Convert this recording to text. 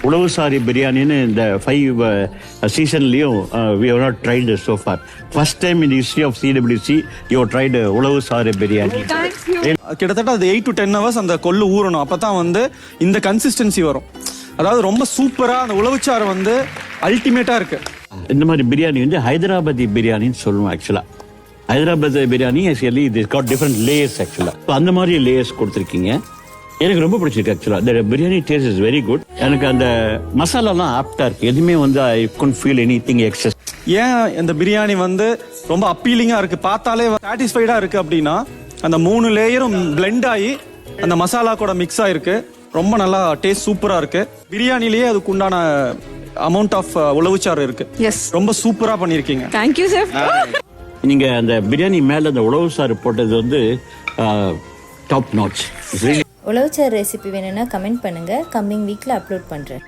உளவுசாரி பிரியாணின்னு இந்த 5 சீசன்லயும் we have not tried so far. First time in the history of CWC you have tried உளவுசாரி biryani. கிட்டத்தட்ட அது 8 to 10 hours அந்த கொள்ளு ஊறணும். அப்பதான் வந்து இந்த கன்சிஸ்டன்சி வரும். அதாவது ரொம்ப சூப்பரா அந்த உளவுச்சாறு வந்து அல்டிமேட்டா இருக்கு. இந்த மாதிரி பிரியாணி வந்து ஹைதராபாதி பிரியாணின்னு சொல்லுவோம் ஆக்சுவலா. Hyderabad biryani actually it got different layers ஆக்சுவலா. அந்த மாதிரி லேயர்ஸ் கொடுத்துருக்கீங்க. எனக்கு ரொம்ப பிடிச்சிருக்கு ஆக்சுவலா. இந்த biryani taste is very good. எனக்கு அந்த மசாலாலாம் ஆப்டா இருக்கு. எதுவுமே வந்து ஐ couldn't feel anything excess. ஏன் இந்த பிரியாணி வந்து ரொம்ப அப்பீலிங்கா இருக்கு, பார்த்தாலே சாட்டிஸ்ஃபைடா இருக்கு அப்படின்னா அந்த 3 லேயரும் பிளெண்ட் ஆகி அந்த மசாலா கூட மிக்ஸ் ஆயிருக்கு. ரொம்ப நல்லா டேஸ்ட் சூப்பரா இருக்கு. பிரியாணிலேயே அதுக்கு உண்டான அமௌண்ட் ஆஃப் உளவுச்சாறு இருக்கு. ரொம்ப சூப்பரா பண்ணிருக்கீங்க. Thank you sir. நீங்க அந்த பிரியாணி மேல அந்த உளவுசாறு போட்டது வந்து டாப் நாட்ச். உளவுச்சாறு ரெசிபி வேணும்னா கமெண்ட் பண்ணுங்க. கம்மிங் வீக்ல அப்லோட் பண்றேன்.